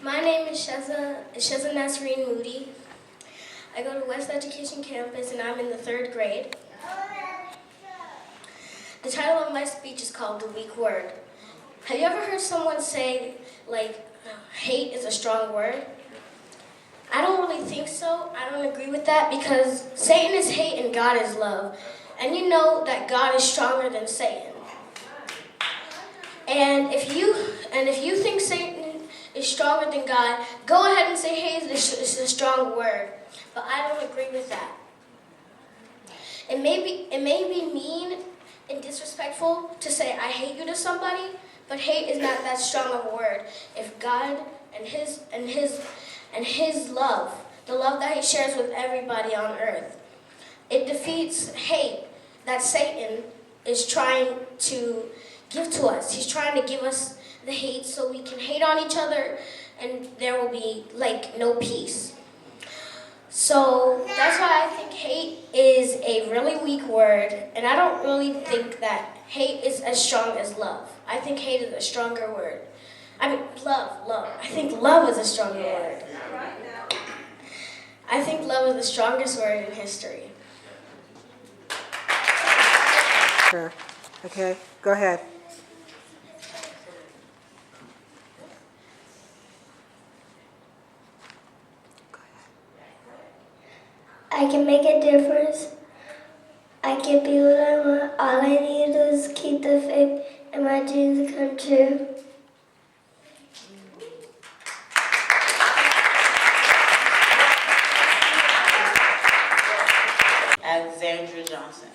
My name is Sheza Nasreen Moody. I go to West Education Campus and I'm in the 3rd grade. The title of my speech is called The Weak Word. Have you ever heard someone say, hate is a strong word? I don't really think so. I don't agree with that because Satan is hate and God is love. And you know that God is stronger than Satan. And if you think Satan is stronger than God, go ahead and say hate is a strong word. But I don't agree with that. It may be mean and disrespectful to say I hate you to somebody, but hate is not that strong of a word. If God and his love, the love that he shares with everybody on earth, it defeats hate that Satan is trying to give to us. He's trying to give us the hate so we can hate on each other and there will be no peace. So that's why I think hate is a really weak word, and I don't really think that hate is as strong as love. I think hate is a stronger word. Love. I think love is a stronger word. I think love is the strongest word in history. Sure. Okay, go ahead. I can make a difference. I can be what I want. All I need to do is keep the faith and my dreams come true. Alexandra Johnson.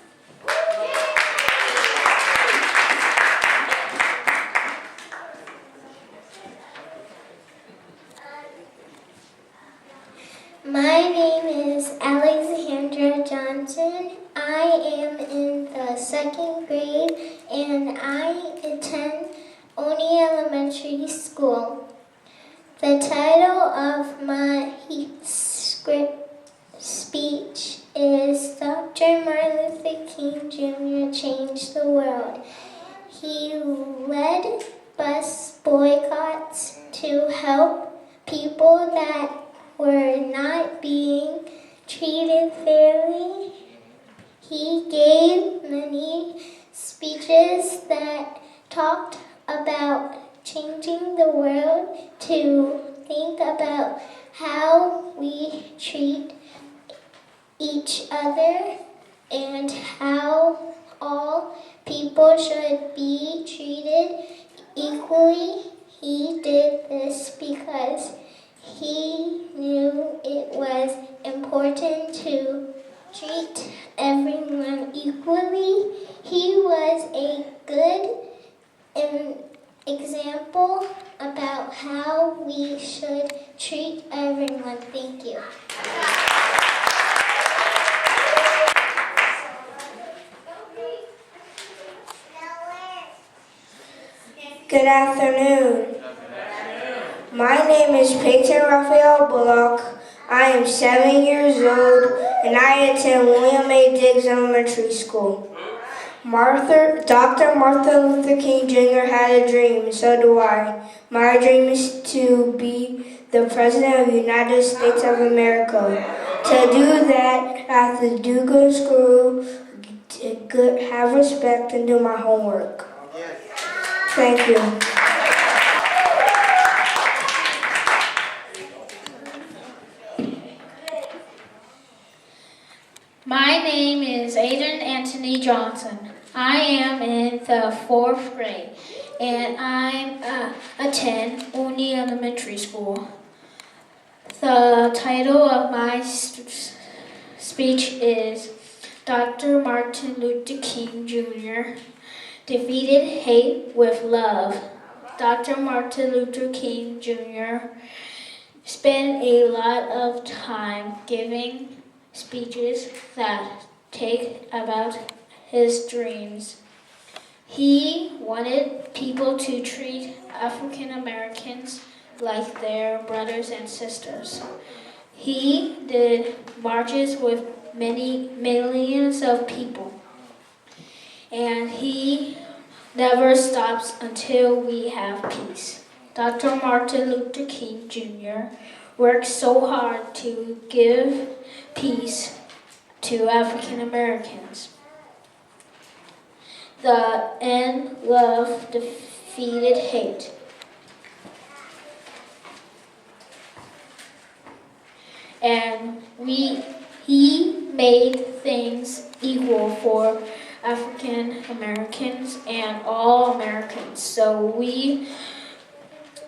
My name is Alexandra Johnson. I am in the 2nd grade and I attend Oni Elementary School. The title of my speech is Dr. Martin Luther King Jr. Changed the World. He led bus boycotts to help people that were not being treated fairly. He gave many speeches that talked about changing the world to think about how we treat each other and how all people should be treated equally. He did this because he knew it was important to treat everyone equally. He was a good example about how we should treat everyone. Thank you. Good afternoon. My name is Peyton Raphael Bullock. I am 7 years old and I attend William A. Diggs Elementary School. Dr. Martin Luther King Jr. had a dream, and so do I. My dream is to be the President of the United States of America. To do that, I have to do good in school, have respect, and do my homework. Thank you. My name is Aiden Anthony Johnson. I am in the 4th grade and I attend Oni Elementary School. The title of my speech is Dr. Martin Luther King Jr. Defeated hate with love. Dr. Martin Luther King Jr. spent a lot of time giving speeches that take about his dreams. He wanted people to treat African Americans like their brothers and sisters. He did marches with many millions of people. And he never stops until we have peace. Dr. Martin Luther King Jr. worked so hard to give peace to African Americans. The end love defeated hate. And he made things equal for African Americans and all Americans. So we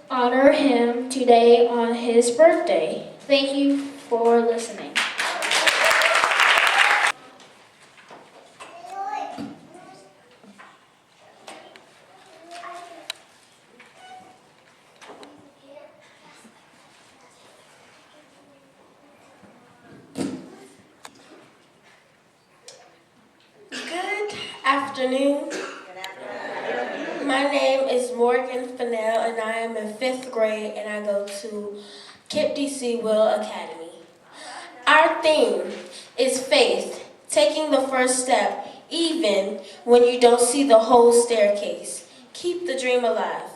honor him today on his birthday. Thank you for listening. Good afternoon. My name is Morgan Fennell, and I am in 5th grade, and I go to Kip DC Will Academy. Our theme is faith, taking the first step, even when you don't see the whole staircase. Keep the dream alive.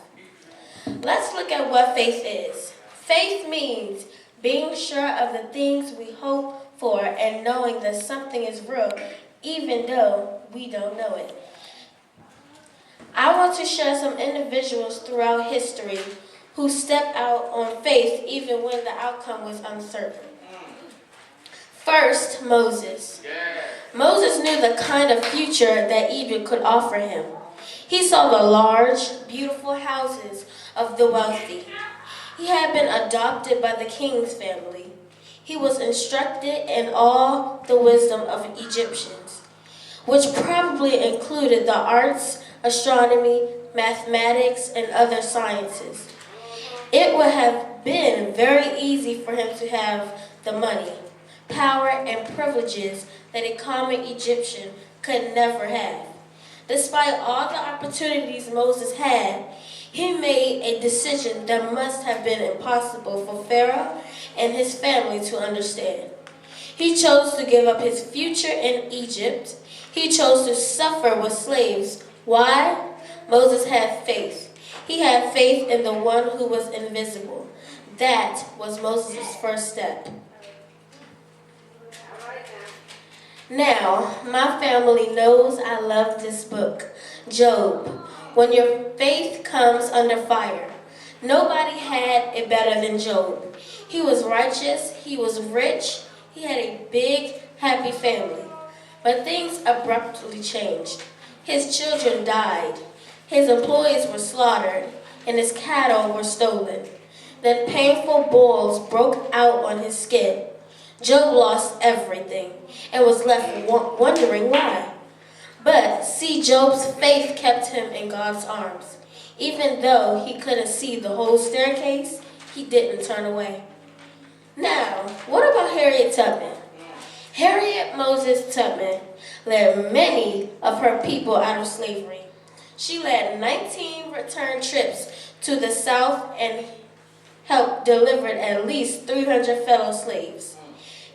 Let's look at what faith is. Faith means being sure of the things we hope for and knowing that something is real, even though we don't know it. I want to share some individuals throughout history who stepped out on faith even when the outcome was uncertain. First, Moses. Moses knew the kind of future that Egypt could offer him. He saw the large, beautiful houses of the wealthy. He had been adopted by the king's family. He was instructed in all the wisdom of Egyptians, which probably included the arts, astronomy, mathematics, and other sciences. It would have been very easy for him to have the money, power, and privileges that a common Egyptian could never have. Despite all the opportunities Moses had, he made a decision that must have been impossible for Pharaoh and his family to understand. He chose to give up his future in Egypt. He chose to suffer with slaves. Why? Moses had faith. He had faith in the one who was invisible. That was Moses' first step. Now, my family knows I love this book, Job. When your faith comes under fire. Nobody had it better than Job. He was righteous, he was rich, he had a big, happy family. But things abruptly changed. His children died, his employees were slaughtered, and his cattle were stolen. Then painful boils broke out on his skin. Job lost everything and was left wondering why. But see, Job's faith kept him in God's arms. Even though he couldn't see the whole staircase, he didn't turn away. Now, what about Harriet Tubman? Harriet Moses Tubman led many of her people out of slavery. She led 19 return trips to the South and helped deliver at least 300 fellow slaves.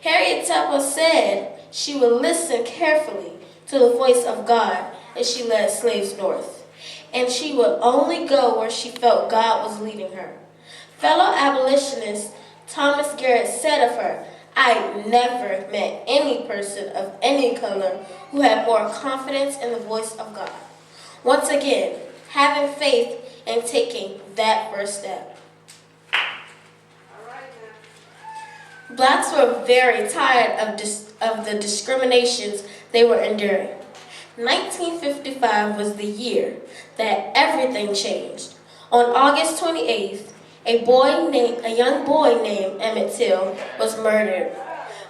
Harriet Tubman said she would listen carefully to the voice of God as she led slaves north, and she would only go where she felt God was leading her. Fellow abolitionist Thomas Garrett said of her, "I never met any person of any color who had more confidence in the voice of God." Once again, having faith and taking that first step. Blacks were very tired of the discriminations they were enduring. 1955 was the year that everything changed. On August 28th, a young boy named Emmett Till was murdered.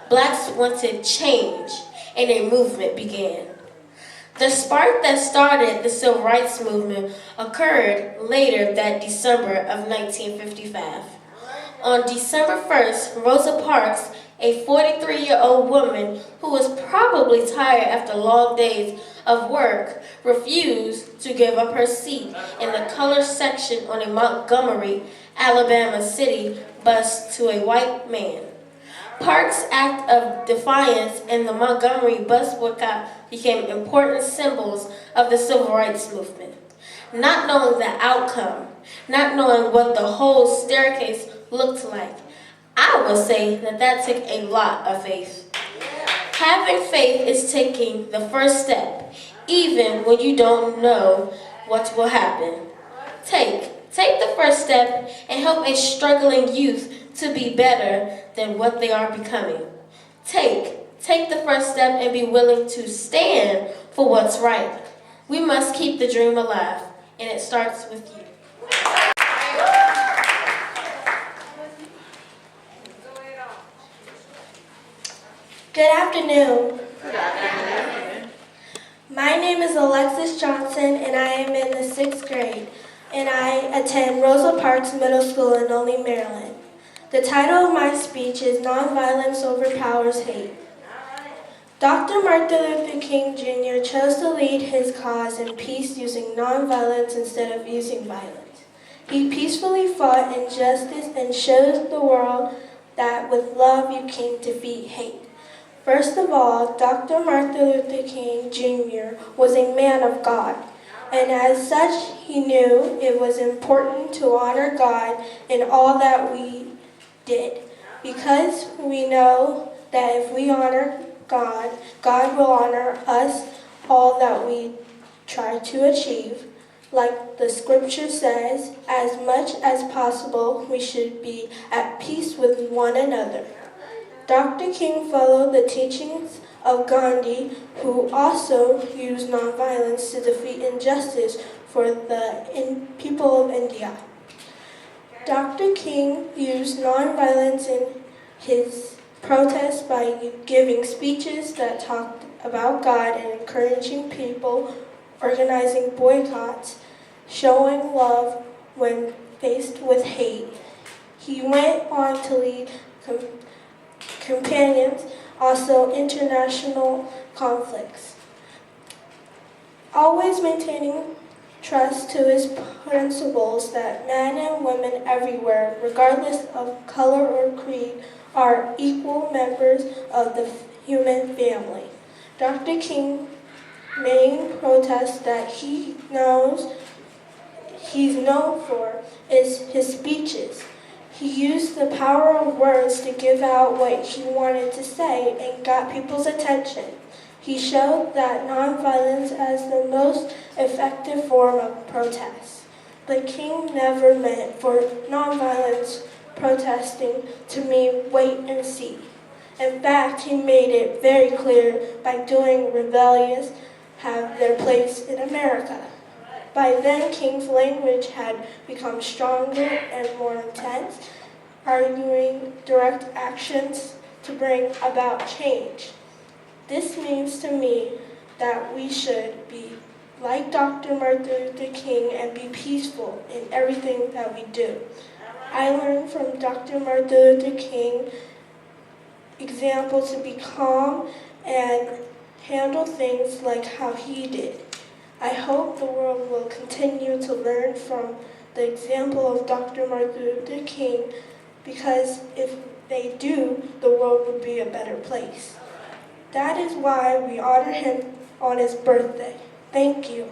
Blacks wanted change, and a movement began. The spark that started the civil rights movement occurred later that December of 1955. On December 1st, Rosa Parks, a 43-year-old woman who was probably tired after long days of work, refused to give up her seat in the color section on a Montgomery, Alabama city bus to a white man. Parks' act of defiance and the Montgomery bus boycott became important symbols of the civil rights movement. not knowing the outcome, not knowing what the whole staircase looked like. I would say that took a lot of faith. Having faith is taking the first step, even when you don't know what will happen. Take the first step and help a struggling youth to be better than what they are becoming. Take the first step and be willing to stand for what's right. We must keep the dream alive, and it starts with you. Good afternoon. My name is Alexis Johnson, and I am in the 6th grade, and I attend Rosa Parks Middle School in Olney, Maryland. The title of my speech is Nonviolence Overpowers Hate. Dr. Martin Luther King Jr. chose to lead his cause in peace using nonviolence instead of using violence. He peacefully fought injustice and showed the world that with love you can defeat hate. First of all, Dr. Martin Luther King Jr. was a man of God, and as such he knew it was important to honor God in all that we did, because we know that if we honor God, God will honor us all that we try to achieve. Like the scripture says, as much as possible we should be at peace with one another. Dr. King followed the teachings of Gandhi, who also used nonviolence to defeat injustice for the people of India. Dr. King used nonviolence in his protests by giving speeches that talked about God and encouraging people, organizing boycotts, showing love when faced with hate. He went on to lead companions, also international conflicts, always maintaining trust to his principles that men and women everywhere, regardless of color or creed, are equal members of the human family. Dr. King's main protest that he's known for is his speeches. He used the power of words to give out what he wanted to say and got people's attention. He showed that nonviolence as the most effective form of protest. But King never meant for nonviolence protesting to mean wait and see. In fact, he made it very clear by doing rebellions have their place in America. By then, King's language had become stronger and more intense, arguing direct actions to bring about change. This means to me that we should be like Dr. Martin Luther King and be peaceful in everything that we do. I learned from Dr. Martin Luther King example to be calm and handle things like how he did. I hope the world will continue to learn from the example of Dr. Martin Luther King, because if they do, the world would be a better place. That is why we honor him on his birthday. Thank you.